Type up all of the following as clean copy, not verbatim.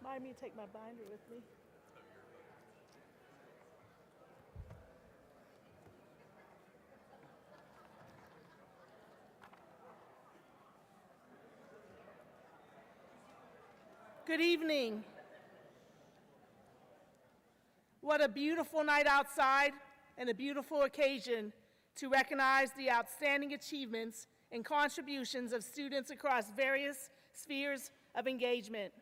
Remind me to take my binder with me. Good evening. What a beautiful night outside and a beautiful occasion to recognize the outstanding achievements and contributions of students across various spheres of engagement.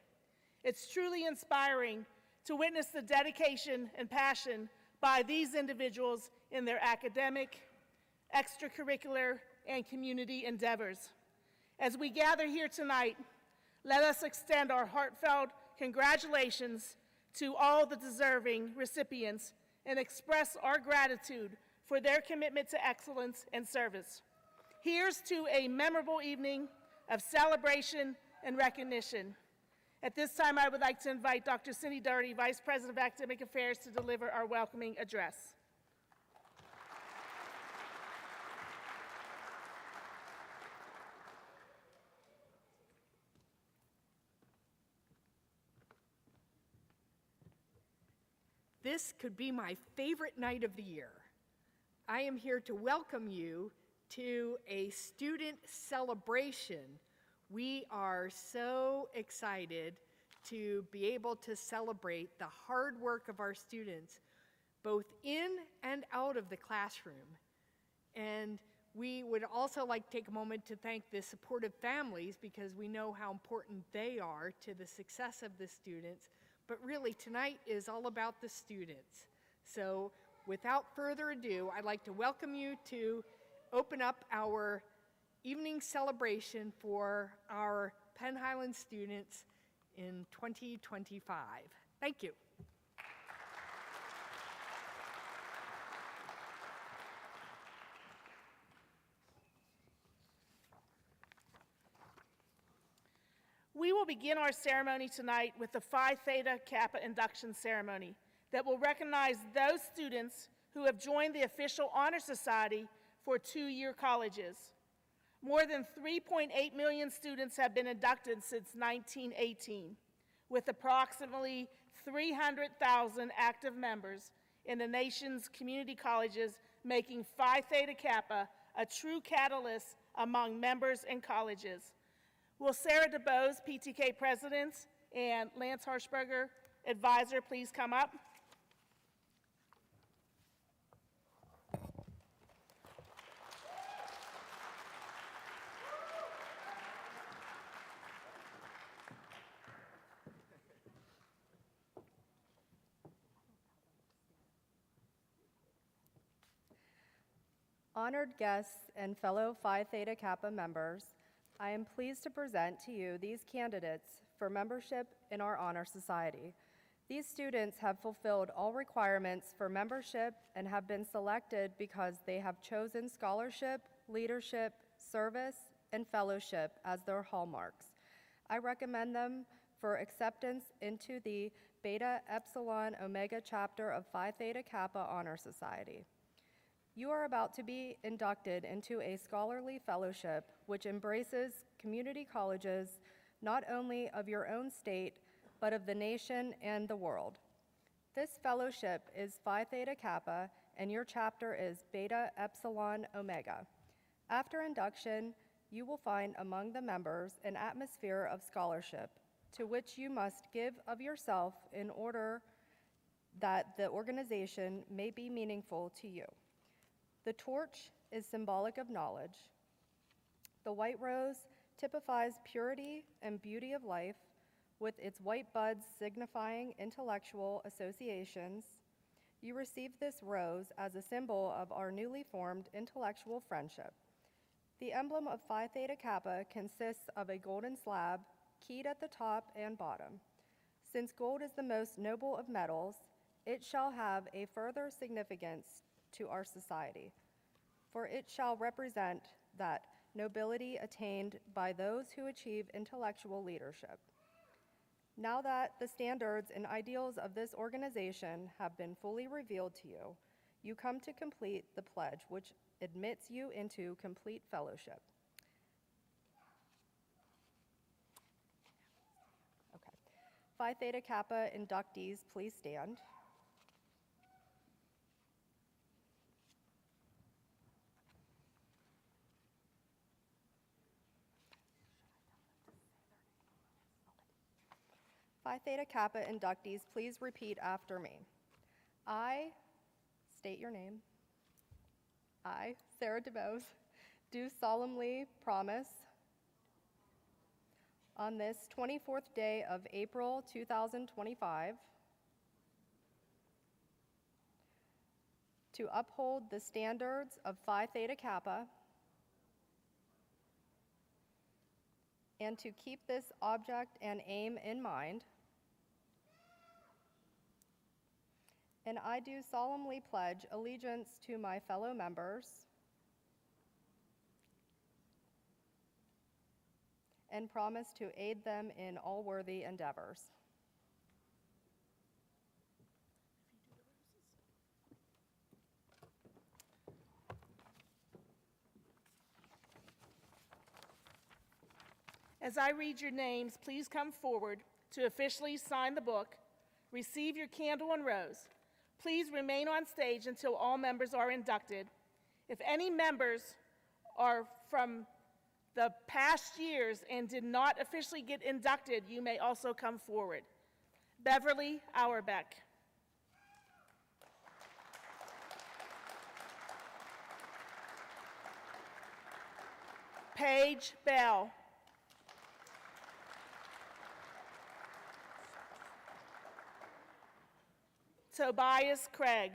It's truly inspiring to witness the dedication and passion by these individuals in their academic, extracurricular, and community endeavors. As we gather here tonight, let us extend our heartfelt congratulations to all the deserving recipients and express our gratitude for their commitment to excellence and service. Here's to a memorable evening of celebration and recognition. At this time, I would like to invite Dr. Cindy Doherty, Vice President of Academic Affairs, to deliver our welcoming address. This could be my favorite night of the year. I am here to welcome you to a student celebration. We are so excited to be able to celebrate the hard work of our students, both in and out of the classroom. And we would also like to take a moment to thank the supportive families, because we know how important they are to the success of the students. But really, tonight is all about the students. So without further ado, I'd like to welcome you to open up our evening celebration for our Penn Highlands students in 2025. Thank you. We will begin our ceremony tonight with the Phi Theta Kappa induction ceremony that will recognize those students who have joined the official honor society for two-year colleges. More than 3.8 million students have been inducted since 1918, with approximately 300,000 active members in the nation's community colleges, making Phi Theta Kappa a true catalyst among members and colleges. Will Sarah DeBose, PTK President, and Lance Harshberger, Advisor, please come up? Honored guests and fellow Phi Theta Kappa members, I am pleased to present to you these candidates for membership in our honor society. These students have fulfilled all requirements for membership and have been selected because they have chosen scholarship, leadership, service, and fellowship as their hallmarks. I recommend them for acceptance into the Beta Epsilon Omega chapter of Phi Theta Kappa Honor Society. You are about to be inducted into a scholarly fellowship which embraces community colleges not only of your own state, but of the nation and the world. This fellowship is Phi Theta Kappa, and your chapter is Beta Epsilon Omega. After induction, you will find among the members an atmosphere of scholarship to which you must give of yourself in order that the organization may be meaningful to you. The torch is symbolic of knowledge. The white rose typifies purity and beauty of life, with its white buds signifying intellectual associations. You receive this rose as a symbol of our newly formed intellectual friendship. The emblem of Phi Theta Kappa consists of a golden slab, keyed at the top and bottom. Since gold is the most noble of metals, it shall have a further significance to our society, for it shall represent that nobility attained by those who achieve intellectual leadership. Now that the standards and ideals of this organization have been fully revealed to you, you come to complete the pledge, which admits you into complete fellowship. Okay. Phi Theta Kappa inductees, please stand. Phi Theta Kappa inductees, please repeat after me. I, state your name. I, Sarah DeBose, do solemnly promise on this 24th day of April 2025 to uphold the standards of Phi Theta Kappa and to keep this object and aim in mind. And I do solemnly pledge allegiance to my fellow members and promise to aid them in all worthy endeavors. As I read your names, please come forward to officially sign the book. Receive your candle and rose. Please remain on stage until all members are inducted. If any members are from the past years and did not officially get inducted, you may also come forward. Beverly Auerbach. Paige Bell. Tobias Craig.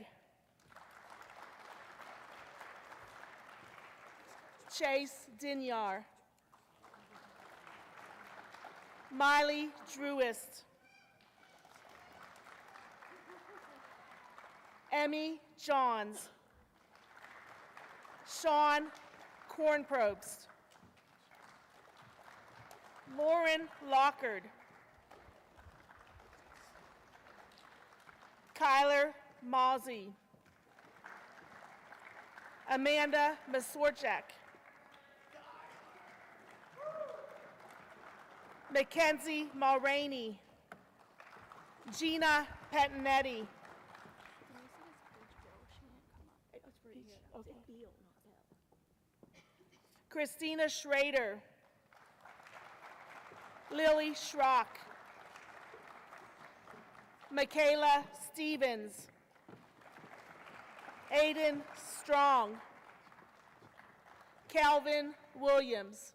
Chase Dinyar. Miley Drewist. Emmy Johns. Sean Kornprobst. Lauren Lockard. Kyler Mozzie. Amanda Masorchak. Mackenzie Mulraney. Gina Pettinetti. Christina Schrader. Lily Schrock. Michaela Stevens. Aiden Strong. Calvin Williams.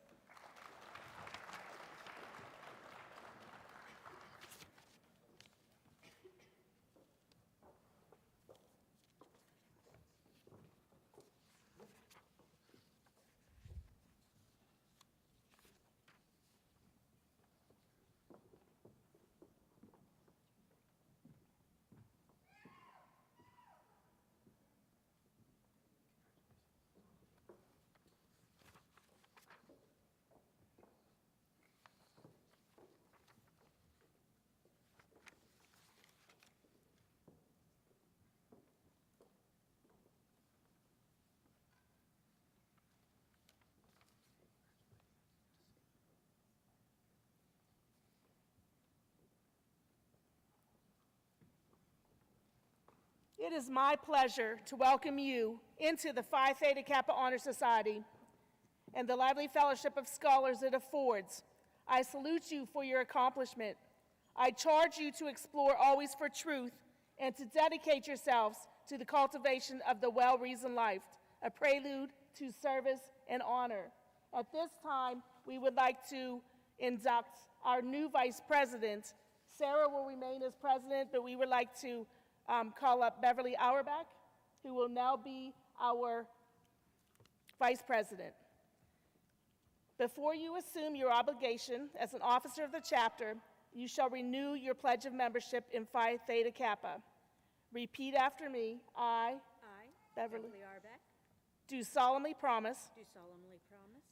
It is my pleasure to welcome you into the Phi Theta Kappa Honor Society and the lively fellowship of scholars it affords. I salute you for your accomplishment. I charge you to explore always for truth and to dedicate yourselves to the cultivation of the well-reasoned life, a prelude to service and honor. At this time, we would like to induct our new vice president. Sarah will remain as president, but we would like to call up Beverly Auerbach, who will now be our vice president. Before you assume your obligation as an officer of the chapter, you shall renew your pledge of membership in Phi Theta Kappa. Repeat after me. I, Beverly Auerbach, do solemnly promise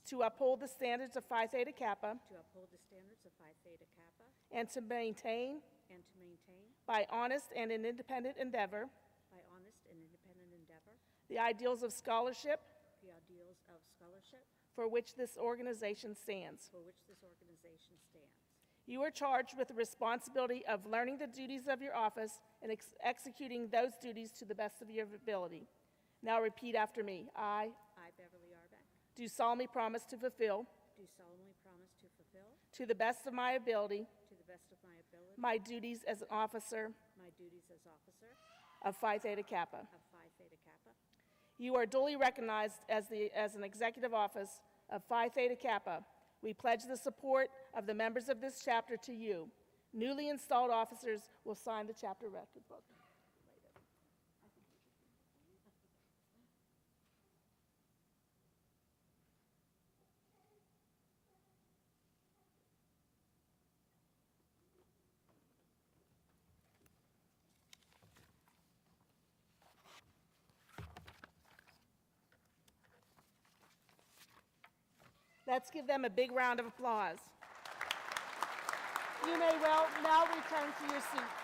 to uphold the standards of Phi Theta Kappa to uphold the standards of Phi Theta Kappa and to maintain and to maintain by honest and an independent endeavor by honest and independent endeavor the ideals of scholarship the ideals of scholarship for which this organization stands. for which this organization stands. You are charged with the responsibility of learning the duties of your office and executing those duties to the best of your ability. Now repeat after me. I I, Beverly Arbeck, do solemnly promise to fulfill, do solemnly promise to fulfill, to the best of my ability, to the best of my ability, my duties as an officer my duties as officer of Phi Theta Kappa. of Phi Theta Kappa. You are duly recognized as an executive office of Phi Theta Kappa. We pledge the support of the members of this chapter to you. Newly installed officers will sign the chapter record book. Let's give them a big round of applause. You may well now return to your seat.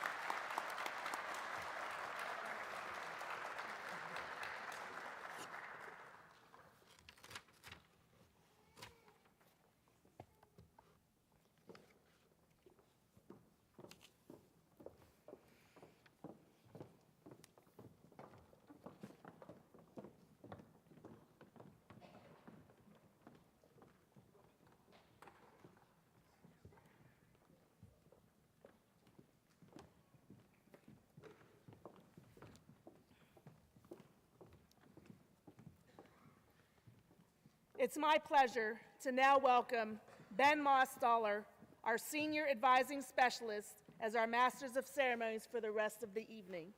It's my pleasure to now welcome Ben Mostaller, our Senior Advising Specialist, as our Masters of Ceremonies for the rest of the evening.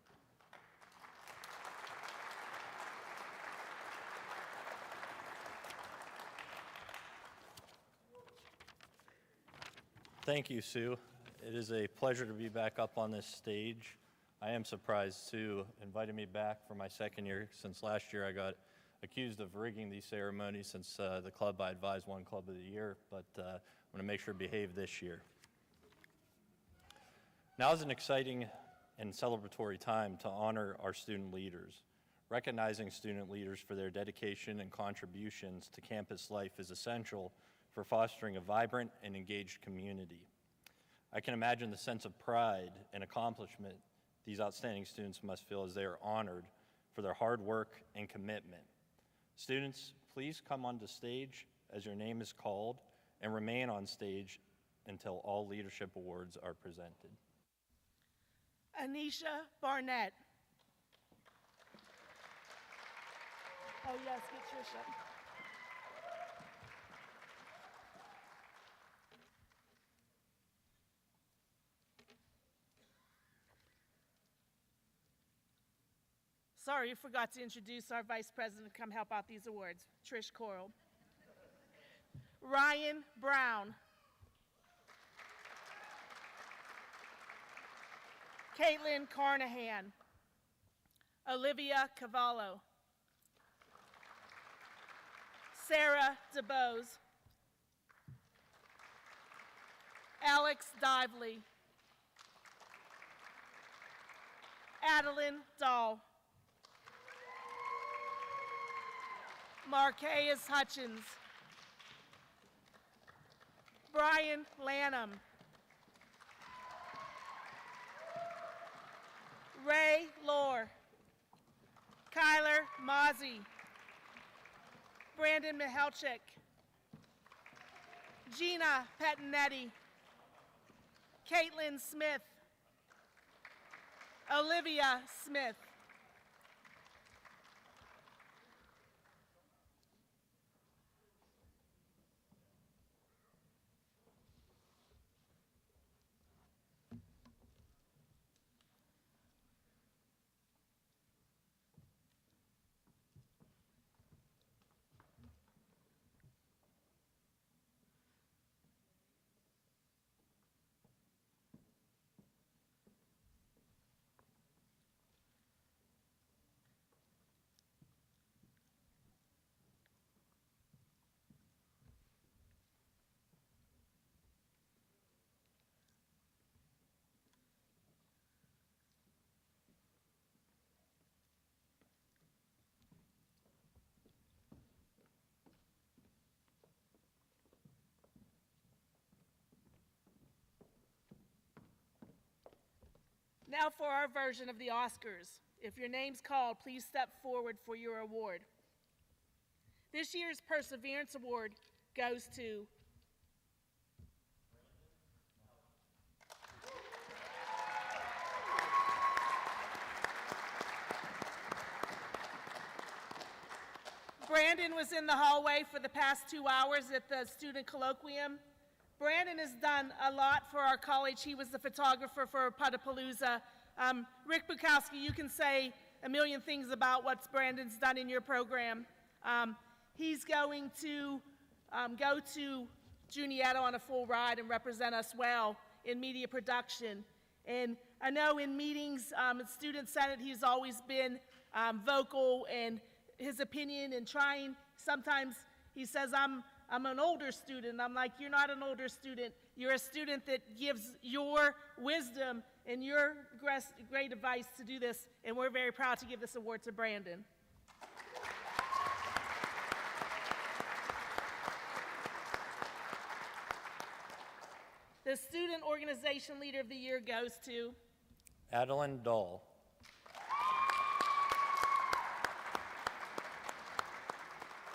Thank you, Sue. It is a pleasure to be back up on this stage. I am surprised Sue invited me back for my second year, since last year I got accused of rigging these ceremonies since the club I advised won Club of the Year, but I'm going to make sure to behave this year. Now is an exciting and celebratory time to honor our student leaders. Recognizing student leaders for their dedication and contributions to campus life is essential for fostering a vibrant and engaged community. I can imagine the sense of pride and accomplishment these outstanding students must feel as they are honored for their hard work and commitment. Students, please come onto stage as your name is called and remain on stage until all leadership awards are presented. Anisha Barnett. Oh yes, get Trisha. Sorry, you forgot to introduce our Vice President to come help out these awards, Trish Coral. Ryan Brown. Caitlin Carnahan. Olivia Cavallo. Sarah DeBose. Alex Dively. Adeline Dahl. Marquez Hutchins. Brian Lanham. Ray Lohr. Kyler Mozzie. Brandon Mihelchik. Gina Pettinetti. Caitlin Smith. Olivia Smith. Now for our version of the Oscars. If your name's called, please step forward for your award. This year's Perseverance Award goes to Brandon was in the hallway for the past 2 hours at the student colloquium. Brandon has done a lot for our college. He was the photographer for Putapalooza. Rick Bukowski, you can say a million things about what Brandon's done in your program. He's going to go to Juniata on a full ride and represent us well in media production. And I know in meetings at Student Senate, he's always been vocal and his opinion and trying. Sometimes he says, I'm an older student. I'm like, you're not an older student. You're a student that gives your wisdom and your great advice to do this, and we're very proud to give this award to Brandon. The Student Organization Leader of the Year goes to Adeline Dahl.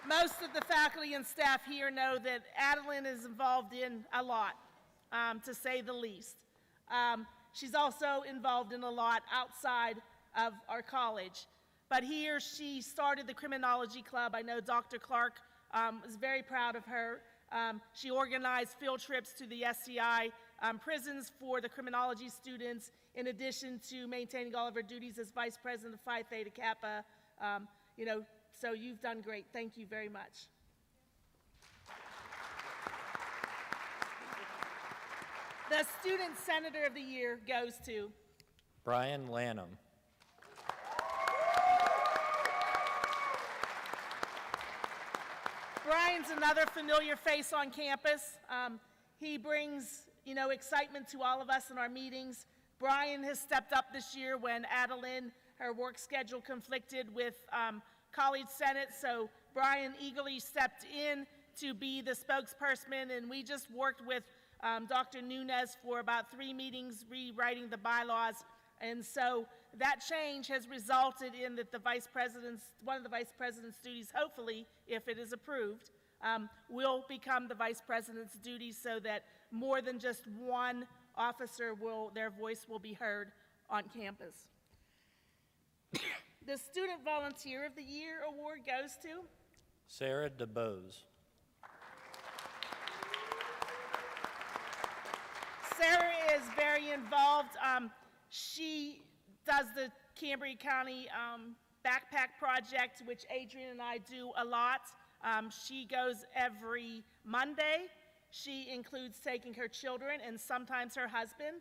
Most of the faculty and staff here know that Adeline is involved in a lot, to say the least. She's also involved in a lot outside of our college. But here she started the Criminology Club. I know Dr. Clark was very proud of her. She organized field trips to the SCI prisons for the criminology students, in addition to maintaining all of her duties as Vice President of Phi Theta Kappa. So you've done great. Thank you very much. The Student Senator of the Year goes to Brian Lanham. Brian's another familiar face on campus. He brings, excitement to all of us in our meetings. Brian has stepped up this year when Adeline, her work schedule conflicted with College Senate, so Brian eagerly stepped in to be the spokesperson, and we just worked with Dr. Nunez for about 3 meetings rewriting the bylaws, and so that change has resulted in that one of the vice president's duties, hopefully, if it is approved, will become the vice president's duties so that more than just one officer their voice will be heard on campus. The Student Volunteer of the Year award goes to Sarah DeBose. Sarah is very involved. She does the Cambria County backpack project, which Adrian and I do a lot. She goes every Monday. She includes taking her children and sometimes her husband.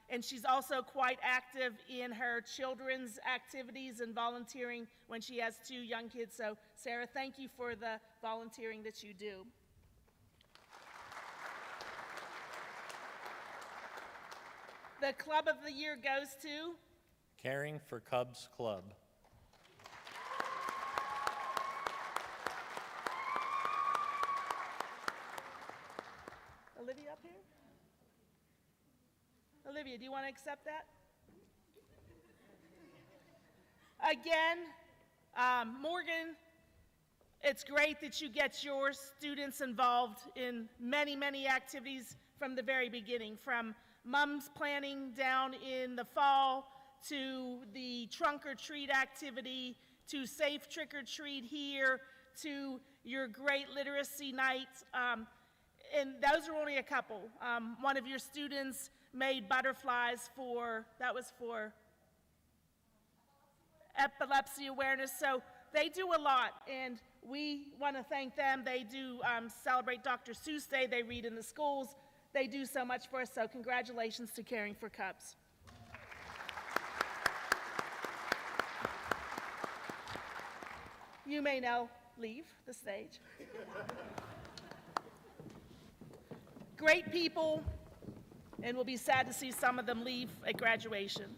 And she's also quite active in her children's activities and volunteering when she has 2 young kids. So, Sarah, thank you for the volunteering that you do. The Club of the Year goes to Caring for Cubs Club. Olivia up here? Olivia, do you want to accept that? Again, Morgan, it's great that you get your students involved in many, many activities from the very beginning, from Mom's planning down in the fall to the trunk or treat activity, to safe trick or treat here, to your great literacy night. And those are only a couple. One of your students made butterflies for epilepsy awareness. So they do a lot, and we want to thank them. They do celebrate Dr. Seuss Day. They read in the schools. They do so much for us, so congratulations to Caring for Cubs. You may now leave the stage. Great people, and we'll be sad to see some of them leave at graduation.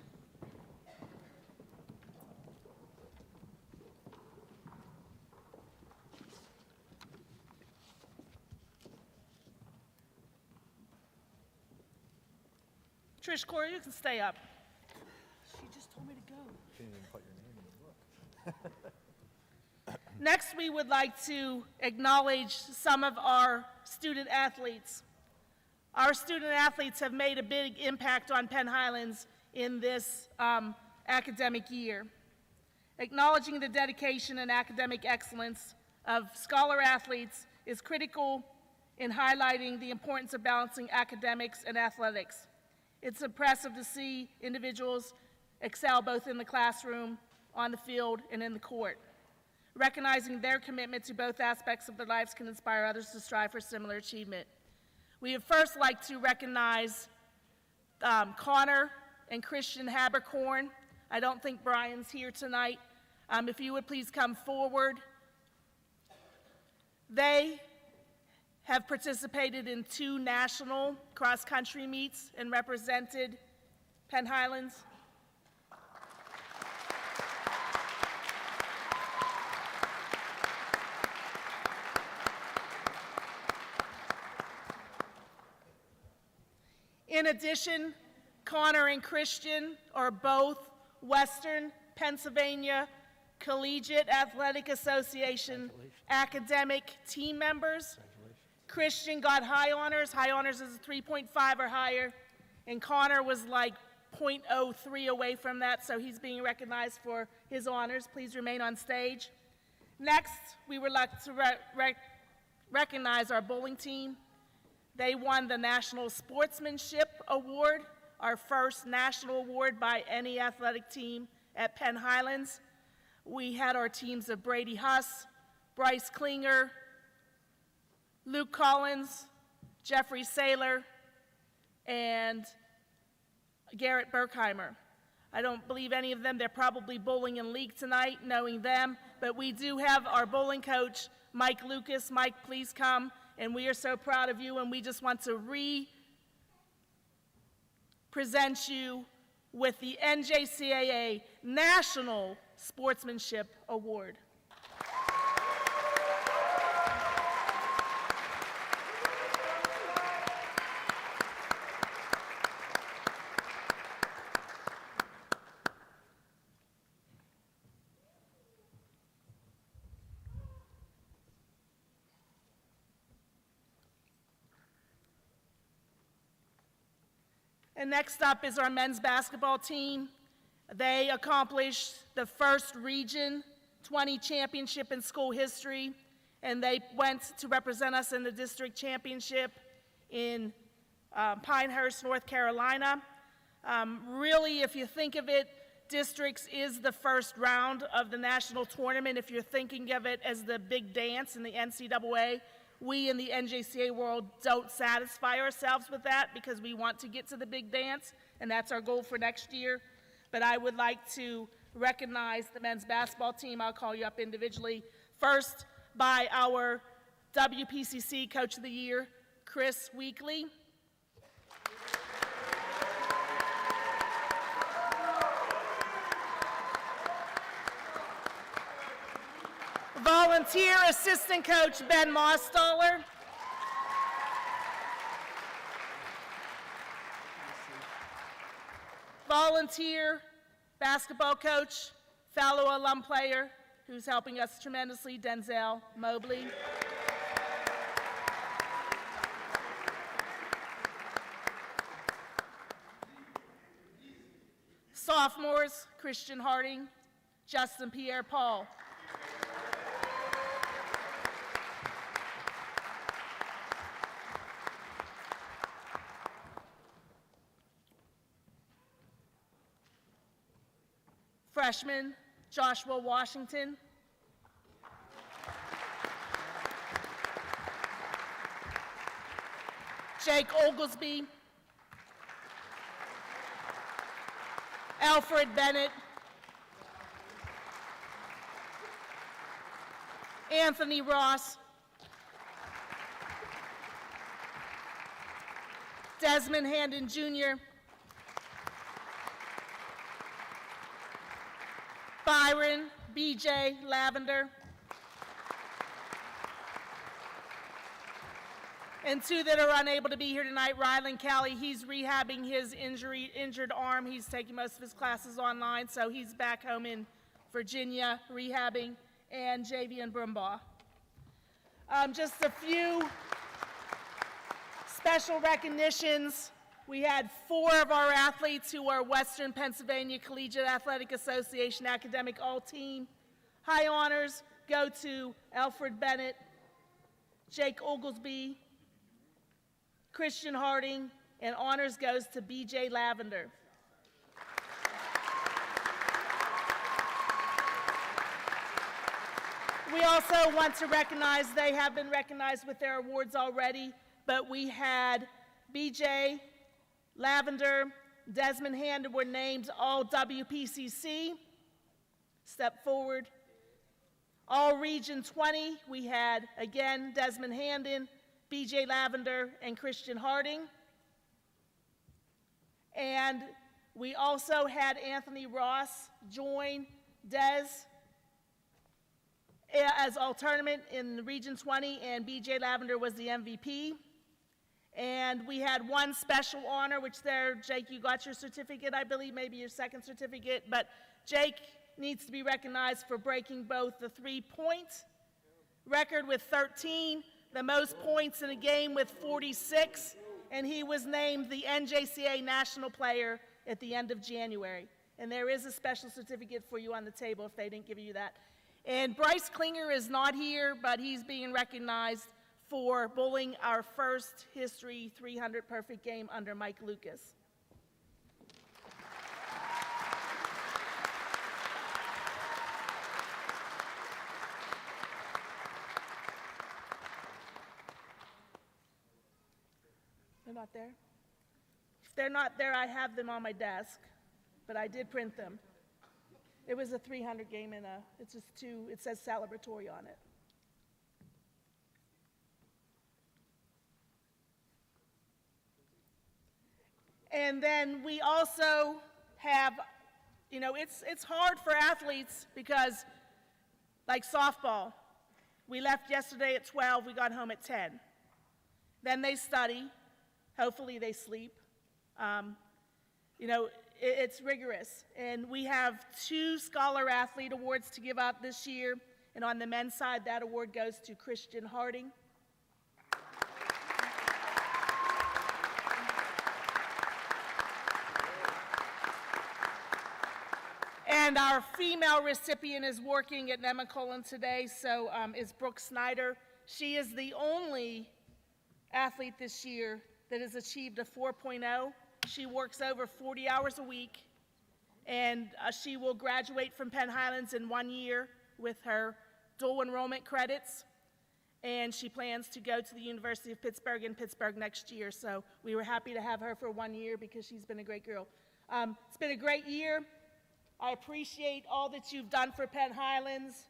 Trish Corey, you can stay up. Next, we would like to acknowledge some of our student athletes. Our student athletes have made a big impact on Penn Highlands in this academic year. Acknowledging the dedication and academic excellence of scholar athletes is critical in highlighting the importance of balancing academics and athletics. It's impressive to see individuals excel both in the classroom, on the field, and in the court. Recognizing their commitment to both aspects of their lives can inspire others to strive for similar achievement. We would first like to recognize Connor and Christian Habercorn. I don't think Brian's here tonight. If you would please come forward. They have participated in 2 national cross-country meets and represented Penn Highlands. In addition, Connor and Christian are both Western Pennsylvania Collegiate Athletic Association academic team members. Christian got high honors. High honors is a 3.5 or higher, and Connor was like 0.03 away from that, so he's being recognized for his honors. Please remain on stage. Next, we would like to recognize our bowling team. They won the National Sportsmanship Award, our first national award by any athletic team at Penn Highlands. We had our teams of Brady Huss, Bryce Klinger, Luke Collins, Jeffrey Saylor, and Garrett Berkheimer. I don't believe any of them. They're probably bowling in league tonight, knowing them. But we do have our bowling coach, Mike Lucas. Mike, please come. And we are so proud of you, and we just want to present you with the NJCAA National Sportsmanship Award. And next up is our men's basketball team. They accomplished the first Region 20 championship in school history, and they went to represent us in the district championship in Pinehurst, North Carolina. Really, if you think of it, districts is the first round of the national tournament. If you're thinking of it as the big dance in the NCAA, we in the NJCAA world don't satisfy ourselves with that because we want to get to the big dance, and that's our goal for next year. But I would like to recognize the men's basketball team. I'll call you up individually. First, by our WPCC Coach of the Year, Chris Weekly. Volunteer Assistant Coach Ben Mostaller. Volunteer Basketball Coach, fellow alum player, who's helping us tremendously, Denzel Mobley. Sophomores, Christian Harding, Justin Pierre-Paul. Freshman, Joshua Washington. Jake Oglesby. Alfred Bennett. Anthony Ross. Desmond Handon Jr. Byron B.J. Lavender. And two that are unable to be here tonight, Rylan Callie, he's rehabbing his injured arm. He's taking most of his classes online, so he's back home in Virginia rehabbing, and Javian Brumbaugh. Just a few special recognitions. We had 4 of our athletes who are Western Pennsylvania Collegiate Athletic Association Academic All-Team. High honors go to Alfred Bennett, Jake Oglesby, Christian Harding, and honors goes to BJ Lavender. We also want to recognize, they have been recognized with their awards already, but we had BJ Lavender, Desmond Handon were named all WPCC. Step forward. All Region 20, we had, again, Desmond Handon, BJ Lavender, and Christian Harding. And we also had Anthony Ross join Des as all tournament in Region 20, and BJ Lavender was the MVP. And we had one special honor, which there, Jake, you got your certificate, I believe, maybe your second certificate, but Jake needs to be recognized for breaking both the 3-point record with 13, the most points in a game with 46, and he was named the NJCA National Player at the end of January. And there is a special certificate for you on the table if they didn't give you that. And Bryce Klinger is not here, but he's being recognized for bowling our first history 300 perfect game under Mike Lucas. They're not there? If they're not there, I have them on my desk, but I did print them. It was a 300 game and it's just it says celebratory on it. And then we also have, it's hard for athletes because, like softball, we left yesterday at 12, we got home at 10. Then they study, hopefully they sleep. It's rigorous. And we have 2 Scholar Athlete Awards to give out this year. And on the men's side, that award goes to Christian Harding. And our female recipient is working at Nemacolin today, so is Brooke Snyder. She is the only athlete this year that has achieved a 4.0. She works over 40 hours a week, and she will graduate from Penn Highlands in 1 year with her dual enrollment credits, and she plans to go to the University of Pittsburgh in Pittsburgh next year. So we were happy to have her for 1 year because she's been a great girl. It's been a great year. I appreciate all that you've done for Penn Highlands,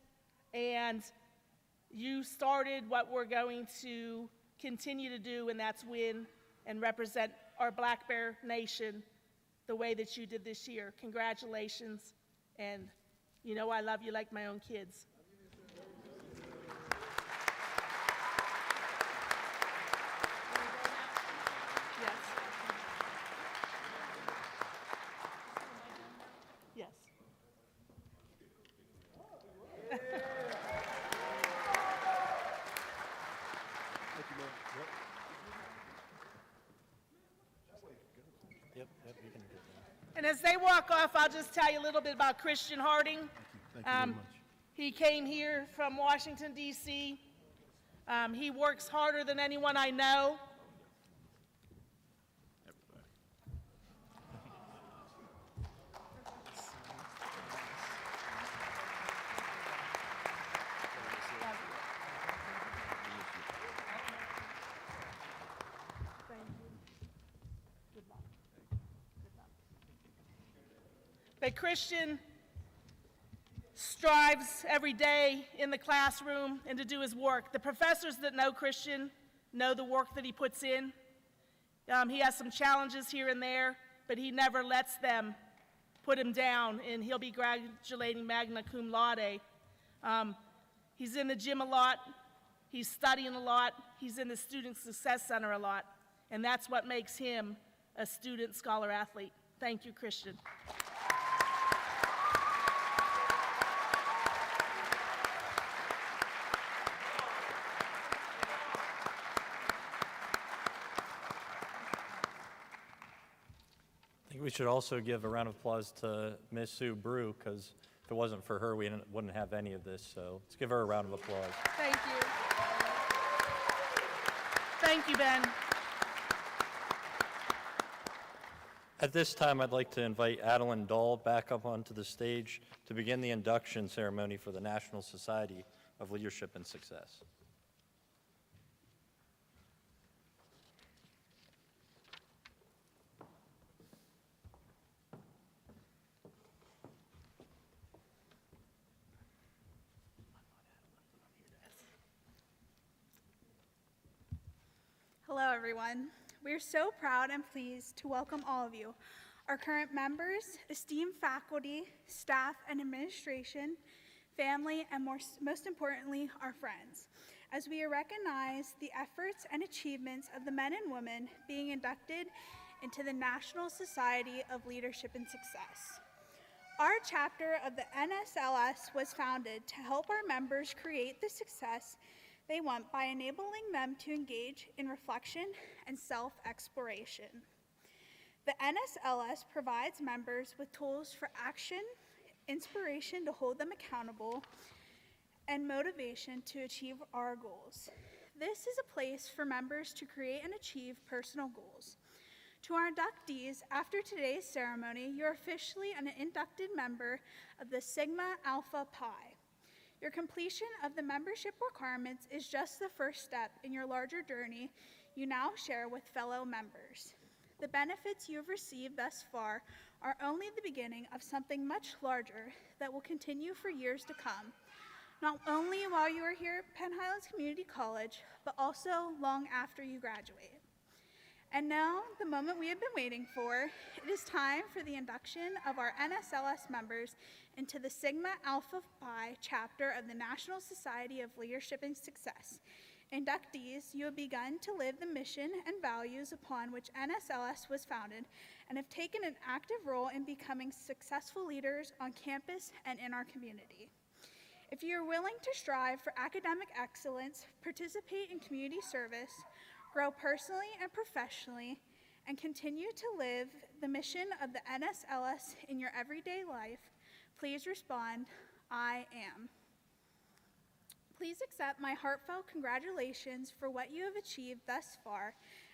and you started what we're going to continue to do, and that's win and represent our Black Bear Nation the way that you did this year. Congratulations, and I love you like my own kids. Yes. Yes. Yep, you can do that. And as they walk off, I'll just tell you a little bit about Christian Harding. Thank you very much. He came here from Washington, D.C. He works harder than anyone I know. But Christian strives every day in the classroom and to do his work. The professors that know Christian know the work that he puts in. He has some challenges here and there, but he never lets them put him down, and he'll be graduating magna cum laude. He's in the gym a lot. He's studying a lot. He's in the Student Success Center a lot. And that's what makes him a student scholar athlete. Thank you, Christian. I think we should also give a round of applause to Miss Sue Brew, because if it wasn't for her, we wouldn't have any of this. So let's give her a round of applause. Thank you. Thank you, Ben. At this time, I'd like to invite Adeline Dahl back up onto the stage to begin the induction ceremony for the National Society of Leadership and Success. Hello, everyone. We're so proud and pleased to welcome all of you, our current members, esteemed faculty, staff, and administration, family, and most importantly, our friends, as we recognize the efforts and achievements of the men and women being inducted into the National Society of Leadership and Success. Our chapter of the NSLS was founded to help our members create the success they want by enabling them to engage in reflection and self-exploration. The NSLS provides members with tools for action, inspiration to hold them accountable, and motivation to achieve our goals. This is a place for members to create and achieve personal goals. To our inductees, after today's ceremony, you're officially an inducted member of the Sigma Alpha Pi. Your completion of the membership requirements is just the first step in your larger journey you now share with fellow members. The benefits you have received thus far are only the beginning of something much larger that will continue for years to come, not only while you are here at Penn Highlands Community College, but also long after you graduate. And now, the moment we have been waiting for, it is time for the induction of our NSLS members into the Sigma Alpha Pi chapter of the National Society of Leadership and Success. Inductees, you have begun to live the mission and values upon which NSLS was founded and have taken an active role in becoming successful leaders on campus and in our community. If you are willing to strive for academic excellence, participate in community service, grow personally and professionally, and continue to live the mission of the NSLS in your everyday life, please respond, I am. Please accept my heartfelt congratulations for what you have achieved thus far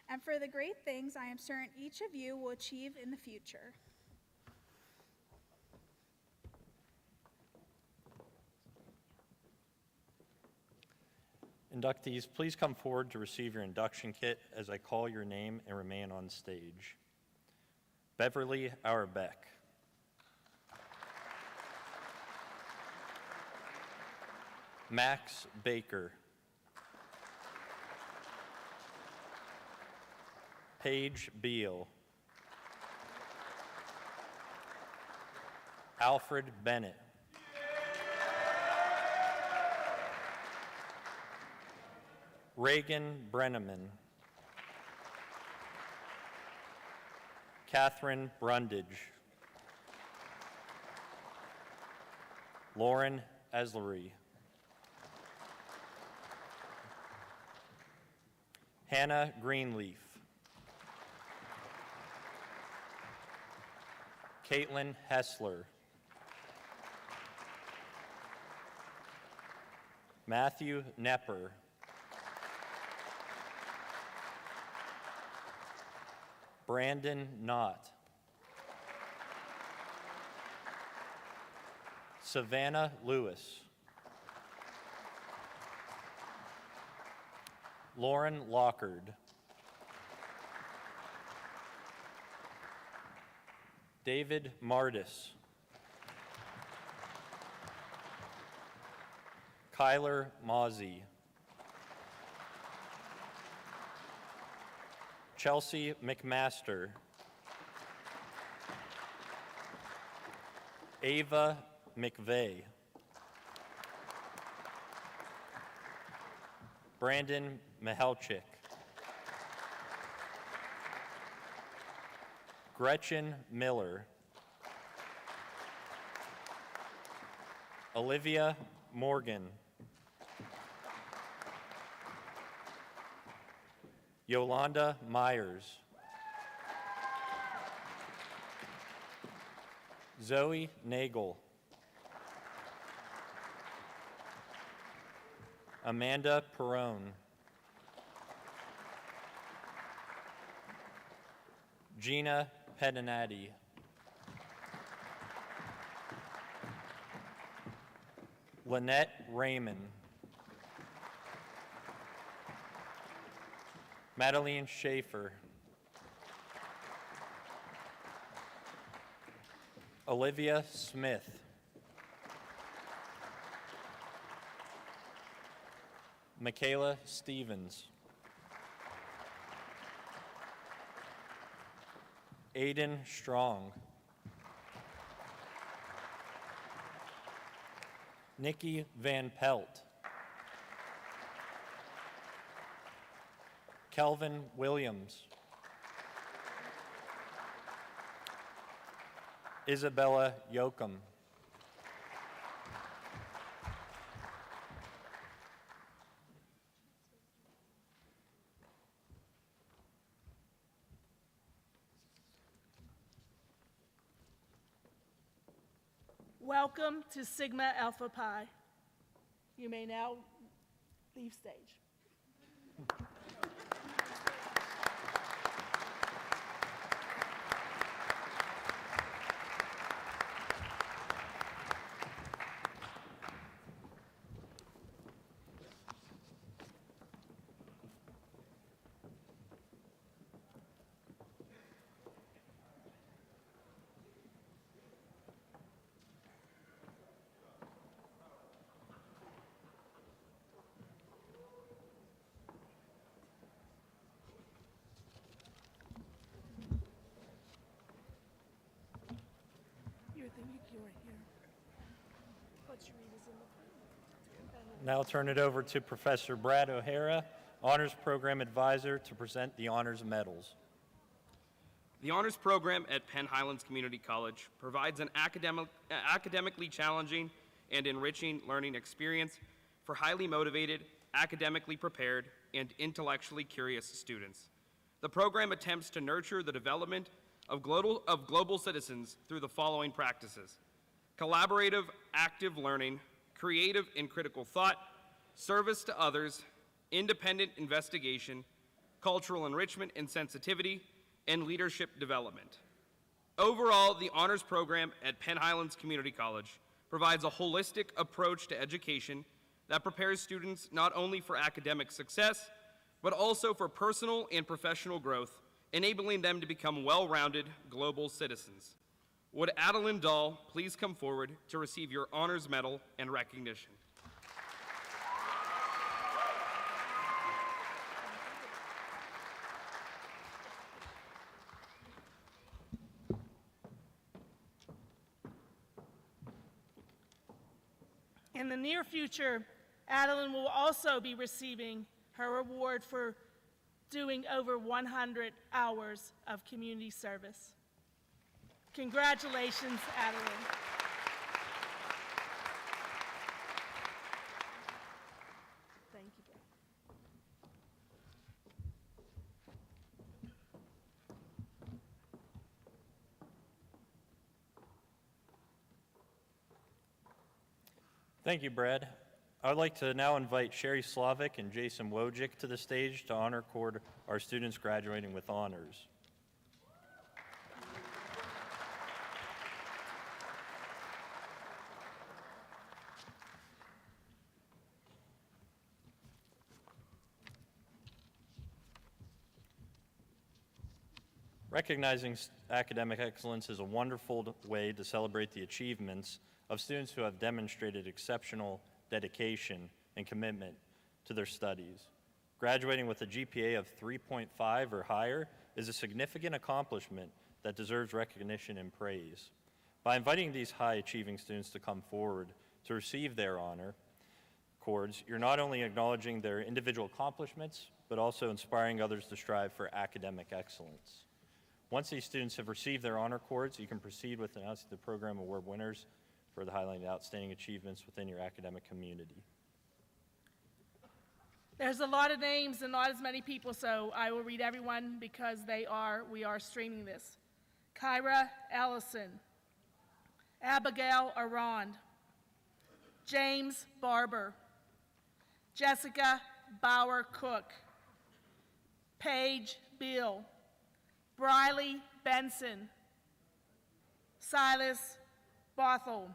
and for the great things I am certain each of you will achieve in the future. Inductees, please come forward to receive your induction kit as I call your name and remain on stage. Beverly Auerbeck. Max Baker. Paige Beal. Alfred Bennett. Reagan Brenneman. Catherine Brundage. Lauren Eslery. Hannah Greenleaf. Caitlin Hessler. Matthew Nepper. Brandon Knott. Savannah Lewis. Lauren Lockard. David Martis. Kyler Mozzie. Chelsea McMaster. Ava McVeigh. Brandon Mihalchik. Gretchen Miller. Olivia Morgan. Yolanda Myers. Zoe Nagel. Amanda Perrone. Gina Pedinati. Lynette Raymond. Madeline Schaefer. Olivia Smith. Michaela Stevens. Aiden Strong. Nikki Van Pelt. Kelvin Williams. Isabella Yoakum. Welcome to Sigma Alpha Pi. You may now leave stage. Now I'll turn it over to Professor Brad O'Hara, Honors Program Advisor, to present the honors medals. The honors program at Penn Highlands Community College provides an academically challenging and enriching learning experience for highly motivated, academically prepared, and intellectually curious students. The program attempts to nurture the development of global citizens through the following practices: collaborative, active learning, creative and critical thought, service to others, independent investigation, cultural enrichment and sensitivity, and leadership development. Overall, the honors program at Penn Highlands Community College provides a holistic approach to education that prepares students not only for academic success, but also for personal and professional growth, enabling them to become well-rounded global citizens. Would Adeline Dahl please come forward to receive your honors medal and recognition? In the near future, Adeline will also be receiving her award for doing over 100 hours of community service. Congratulations, Adeline. Thank you, Brad. Thank you, Brad. I would like to now invite Sherry Slavic and Jason Wojcik to the stage to honor cord our students graduating with honors. Recognizing academic excellence is a wonderful way to celebrate the achievements of students who have demonstrated exceptional dedication and commitment to their studies. Graduating with a GPA of 3.5 or higher is a significant accomplishment that deserves recognition and praise. By inviting these high-achieving students to come forward to receive their honor, cords, you're not only acknowledging their individual accomplishments, but also inspiring others to strive for academic excellence. Once these students have received their honor cords, you can proceed with announcing the program award winners for the highlighting outstanding achievements within your academic community. There's a lot of names and not as many people, so I will read everyone because we are streaming this. Kyra Ellison, Abigail Arond, James Barber, Jessica Bauer Cook, Paige Beal, Briley Benson, Silas Bothell,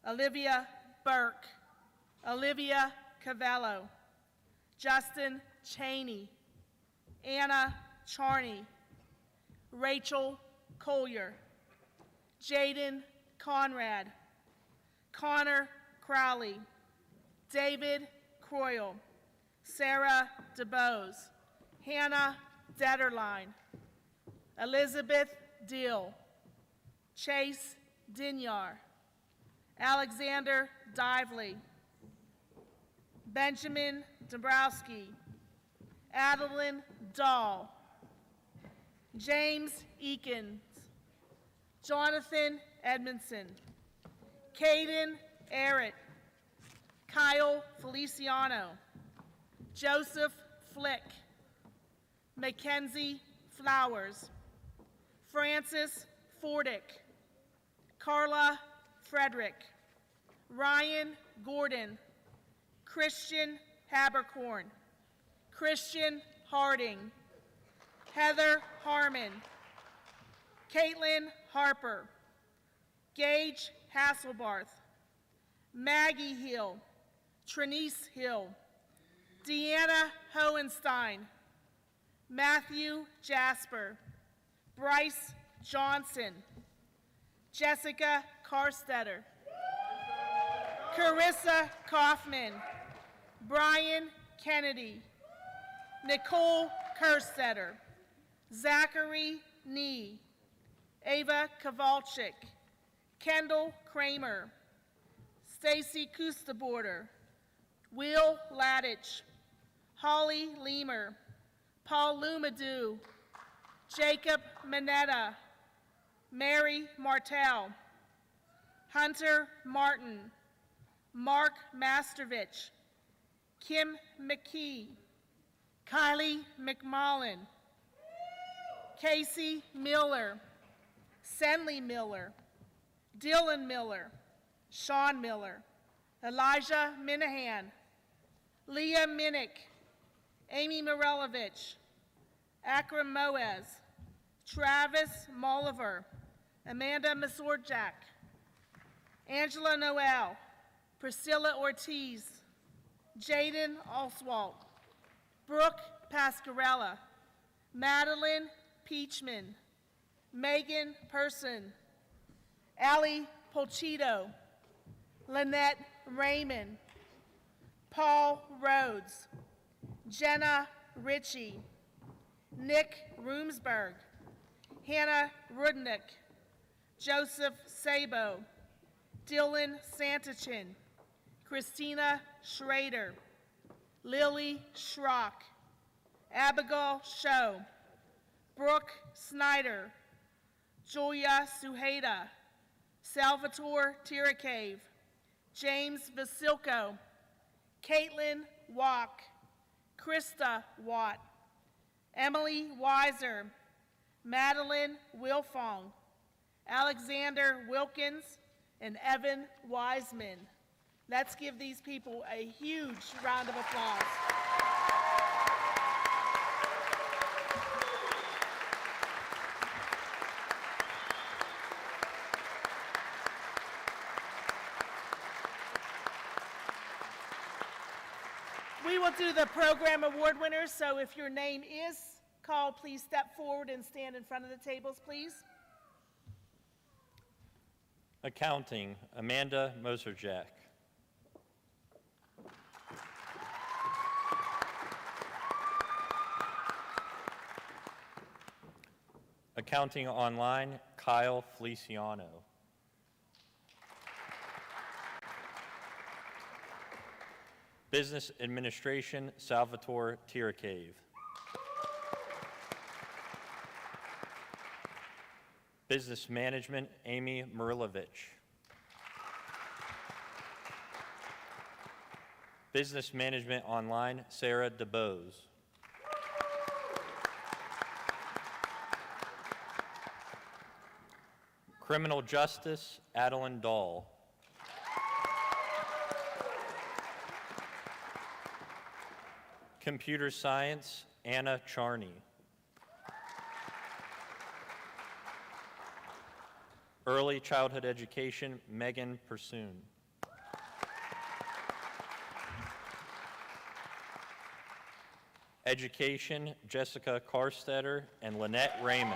Olivia Burke, Olivia Cavello, Justin Cheney, Anna Charney, Rachel Collier, Jaden Conrad, Connor Crowley, David Croyle, Sarah DeBose, Hannah Detterline, Elizabeth Dill, Chase Dinyar, Alexander Dively, Benjamin Dombrowski, Adeline Dahl, James Eakins, Jonathan Edmondson, Caden Arrett, Kyle Feliciano, Joseph Flick, Mackenzie Flowers, Francis Fordick, Carla Frederick, Ryan Gordon, Christian Habercorn, Christian Harding, Heather Harmon, Caitlin Harper, Gage Hasselbarth, Maggie Hill, Trinice Hill, Deanna Hohenstein, Matthew Jasper, Bryce Johnson, Jessica Karstetter, Carissa Kaufman, Brian Kennedy, Nicole Kerstetter, Zachary Nee, Ava Kowalczyk, Kendall Kramer, Stacy Kustaborder, Will Ladich, Holly Leamer, Paul Lumadou, Jacob Minetta, Mary Martell, Hunter Martin, Mark Mastervich, Kim McKee, Kylie McMullen, Casey Miller, Senley Miller, Dylan Miller, Sean Miller, Elijah Minahan, Leah Minnick, Amy Morelovich, Akram Moez, Travis Molliver, Amanda Masorjak, Angela Noel, Priscilla Ortiz, Jaden Oswalt, Brooke Pascarella, Madeline Peachman, Megan Person, Allie Polchito, Lynette Raymond, Paul Rhodes, Jenna Ritchie, Nick Roomsberg, Hannah Rudnick, Joseph Sabo, Dylan Santachin, Christina Schrader, Lily Schrock, Abigail Show, Brooke Snyder, Julia Suheda, Salvatore Tiracave, James Vasilko, Caitlin Walk, Krista Watt, Emily Weiser, Madeline Wilfong, Alexander Wilkins, and Evan Wiseman. Let's give these people a huge round of applause. We will do the program award winners, so if your name is called, please step forward and stand in front of the tables, please. Accounting, Amanda Moserjak. Accounting Online, Kyle Feliciano. Business Administration, Salvatore Tiracave. Business Management, Amy Murilovich. Business Management Online, Sarah DeBose. Criminal Justice, Adeline Dahl. Computer Science, Anna Charney. Early Childhood Education, Megan Pursoon. Education, Jessica Karstetter and Lynette Raymond.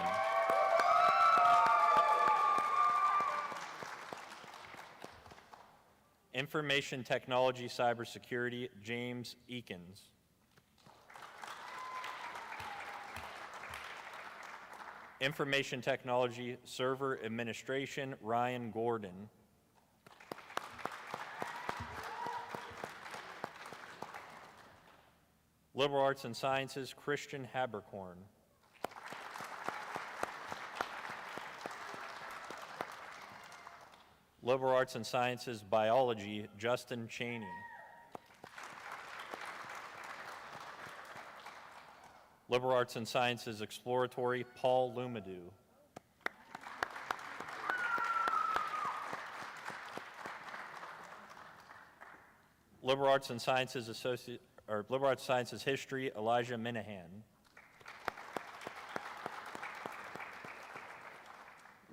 Information Technology Cybersecurity, James Eakins. Information Technology Server Administration, Ryan Gordon. Liberal Arts and Sciences, Christian Habercorn. Liberal Arts and Sciences Biology, Justin Cheney. Liberal Arts and Sciences Exploratory, Paul Lumadou. Liberal Arts and Sciences Liberal Arts Sciences History, Elijah Minahan.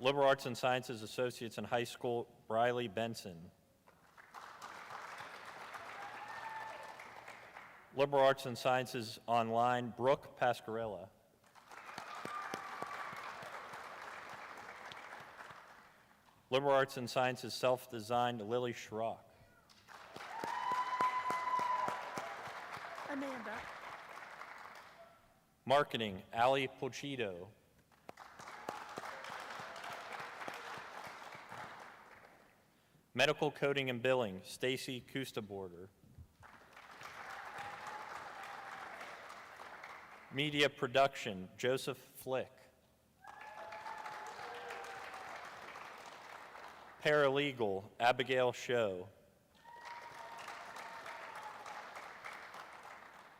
Liberal Arts and Sciences Associates in High School, Briley Benson. Liberal Arts and Sciences Online, Brooke Pascarella. Liberal Arts and Sciences Self-Designed, Lily Schrock. Amanda. Marketing, Ali Pochito. Medical Coding and Billing, Stacy Kustaborder. Media Production, Joseph Flick. Paralegal, Abigail Show.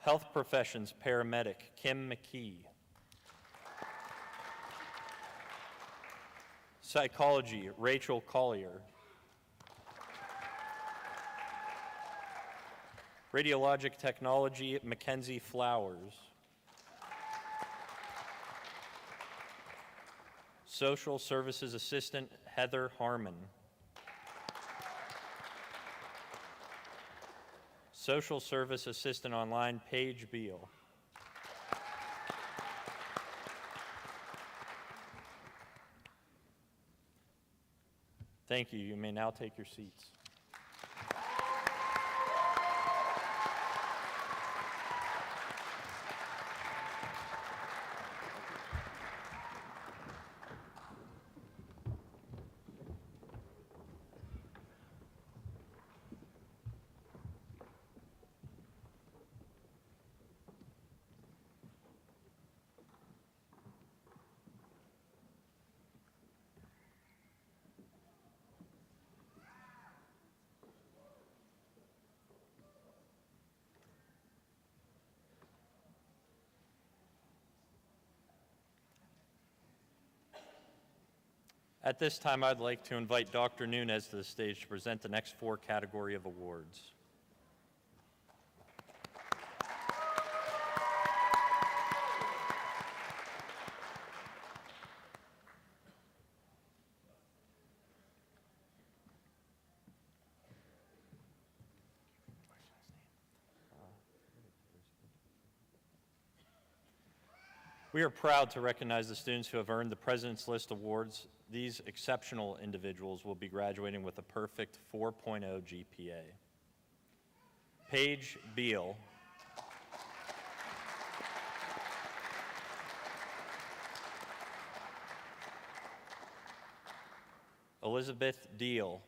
Health Professions Paramedic, Kim McKee. Psychology, Rachel Collier. Radiologic Technology, Mackenzie Flowers. Social Services Assistant, Heather Harmon. Social Service Assistant Online, Paige Beal. Thank you. You may now take your seats. At this time, I'd like to invite Dr. Nunez to the stage to present the next 4 category of awards. We are proud to recognize the students who have earned the President's List Awards. These exceptional individuals will be graduating with a perfect 4.0 GPA. Paige Beal. Elizabeth Deal.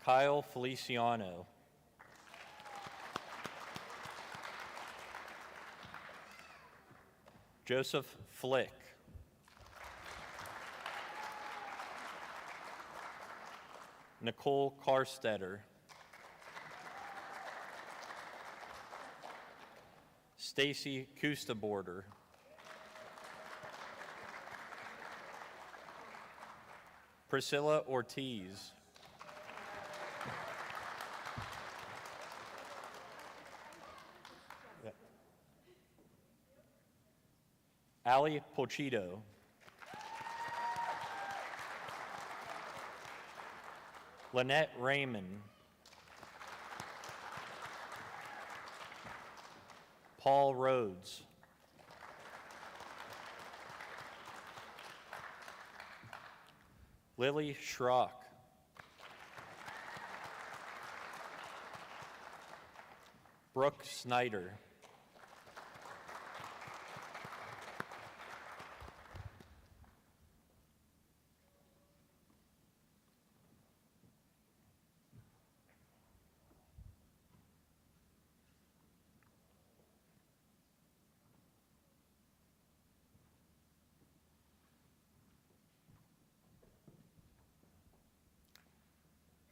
Kyle Feliciano. Joseph Flick. Nicole Karstetter. Stacy Kustaborder. Priscilla Ortiz. Ali Pochito. Lynette Raymond. Paul Rhodes. Lily Schrock. Brooke Snyder.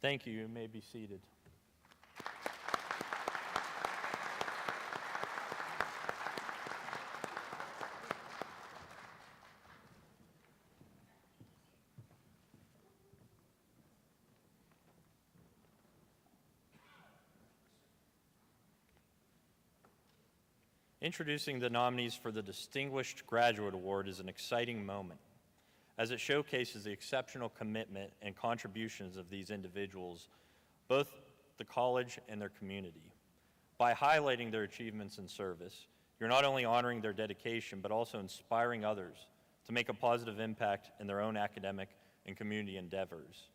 Thank you. You may be seated. Introducing the nominees for the Distinguished Graduate Award is an exciting moment, as it showcases the exceptional commitment and contributions of these individuals, both the college and their community. By highlighting their achievements in service, you're not only honoring their dedication, but also inspiring others to make a positive impact in their own academic and community endeavors.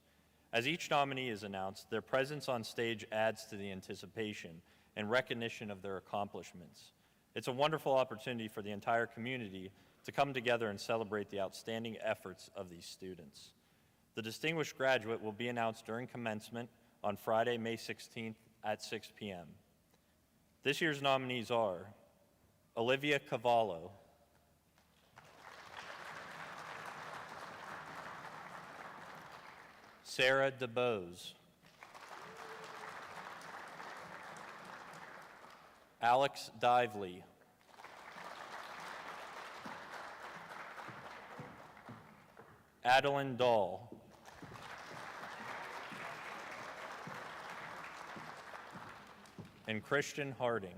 As each nominee is announced, their presence on stage adds to the anticipation and recognition of their accomplishments. It's a wonderful opportunity for the entire community to come together and celebrate the outstanding efforts of these students. The distinguished graduate will be announced during commencement on Friday, May 16th at 6 p.m. This year's nominees are Olivia Cavallo, Sarah DeBose, Alex Dively, Adeline Dahl, and Christian Harding.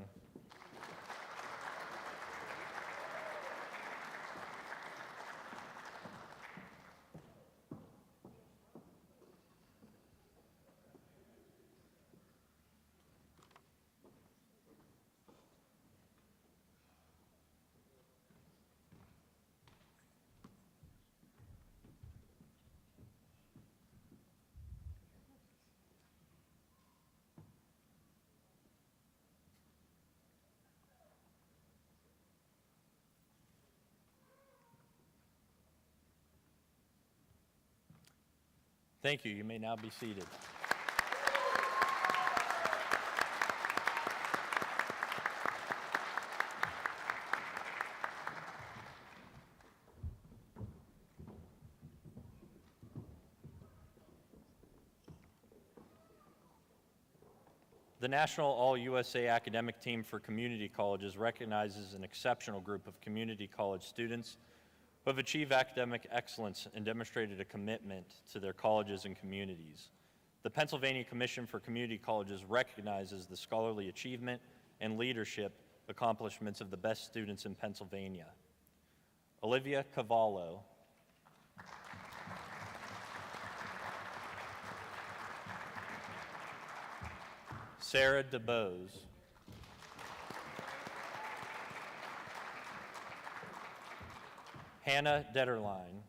Thank you. You may now be seated. The National All-USA Academic Team for Community Colleges recognizes an exceptional group of community college students who have achieved academic excellence and demonstrated a commitment to their colleges and communities. The Pennsylvania Commission for Community Colleges recognizes the scholarly achievement and leadership accomplishments of the best students in Pennsylvania. Olivia Cavallo, Sarah DeBose, Hannah Detterline,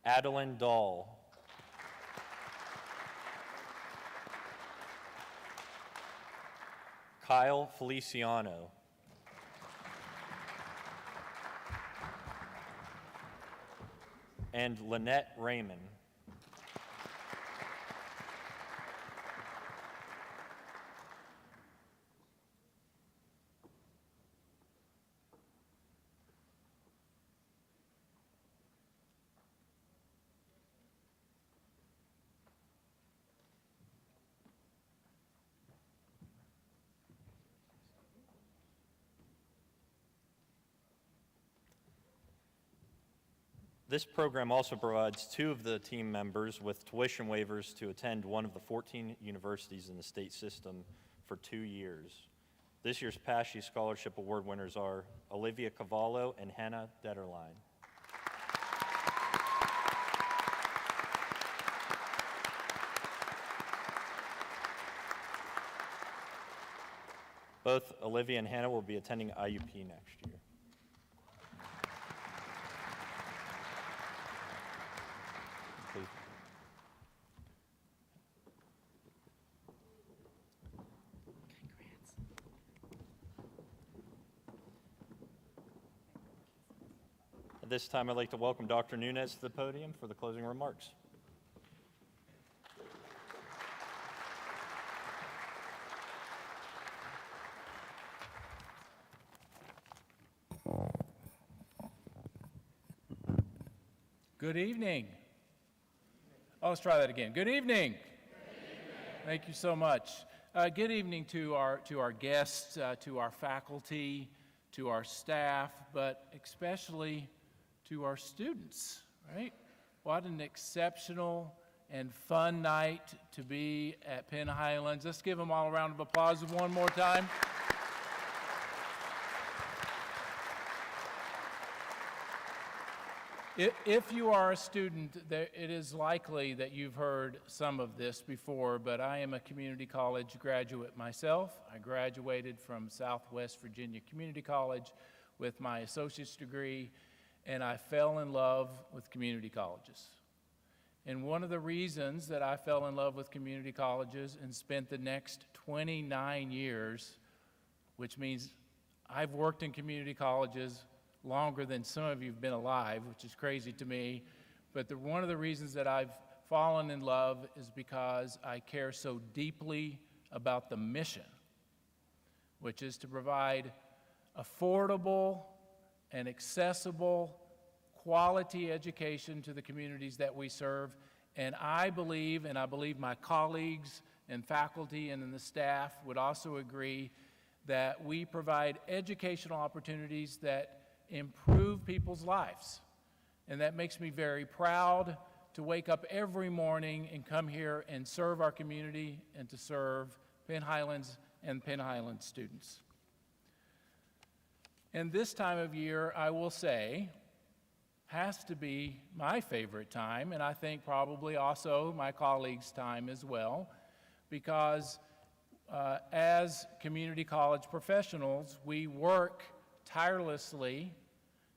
Adeline Dahl, Kyle Feliciano, and Lynette Raymond. This program also provides 2 of the team members with tuition waivers to attend one of the 14 universities in the state system for 2 years. This year's PASHE Scholarship Award winners are Olivia Cavallo and Hannah Detterline. Both Olivia and Hannah will be attending IUP next year. At this time, I'd like to welcome Dr. Nunez to the podium for the closing remarks. Good evening. Oh, let's try that again. Good evening. Thank you so much. Good evening to our guests, to our faculty, to our staff, but especially to our students, right? What an exceptional and fun night to be at Penn Highlands. Let's give them all a round of applause one more time. If you are a student, it is likely that you've heard some of this before, but I am a community college graduate myself. I graduated from Southwest Virginia Community College with my associate's degree, and I fell in love with community colleges. And one of the reasons that I fell in love with community colleges and spent the next 29 years, which means I've worked in community colleges longer than some of you have been alive, which is crazy to me, but one of the reasons that I've fallen in love is because I care so deeply about the mission, which is to provide affordable and accessible quality education to the communities that we serve. And I believe my colleagues and faculty and the staff would also agree that we provide educational opportunities that improve people's lives. And that makes me very proud to wake up every morning and come here and serve our community and to serve Penn Highlands and Penn Highlands students. And this time of year, I will say, has to be my favorite time, and I think probably also my colleagues' time as well, because as community college professionals, we work tirelessly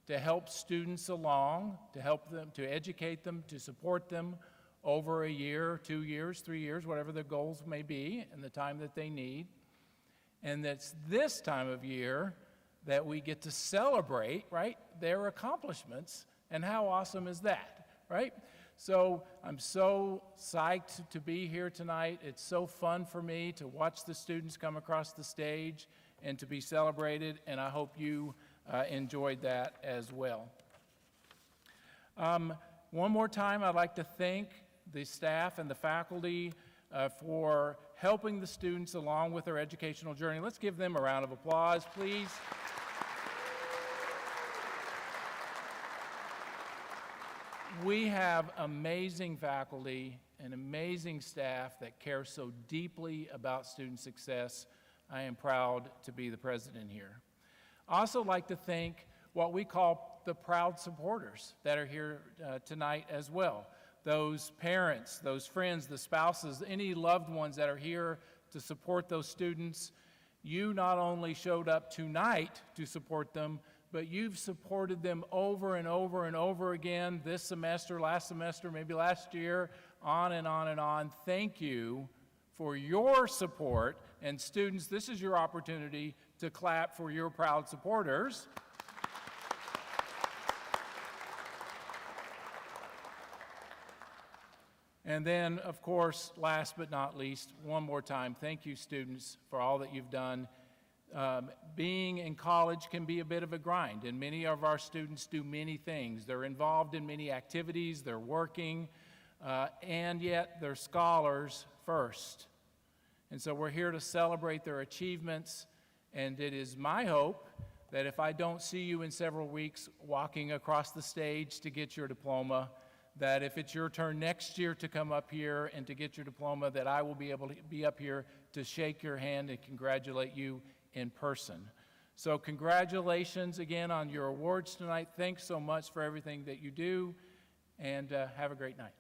to help students along, to help them, to educate them, to support them over a year, 2 years, 3 years, whatever their goals may be, and the time that they need. And that's this time of year that we get to celebrate, right, their accomplishments, and how awesome is that, right? So I'm so psyched to be here tonight. It's so fun for me to watch the students come across the stage and to be celebrated, and I hope you enjoyed that as well. One more time, I'd like to thank the staff and the faculty for helping the students along with their educational journey. Let's give them a round of applause, please. We have amazing faculty and amazing staff that care so deeply about student success. I am proud to be the president here. I also like to thank what we call the proud supporters that are here tonight as well. Those parents, those friends, the spouses, any loved ones that are here to support those students. You not only showed up tonight to support them, but you've supported them over and over and over again this semester, last semester, maybe last year, on and on and on. Thank you for your support. And students, this is your opportunity to clap for your proud supporters. And then, of course, last but not least, one more time, thank you, students, for all that you've done. Being in college can be a bit of a grind, and many of our students do many things. They're involved in many activities, they're working, and yet they're scholars first. And so we're here to celebrate their achievements, and it is my hope that if I don't see you in several weeks walking across the stage to get your diploma, that if it's your turn next year to come up here and to get your diploma, that I will be able to be up here to shake your hand and congratulate you in person. So congratulations again on your awards tonight. Thanks so much for everything that you do, and have a great night.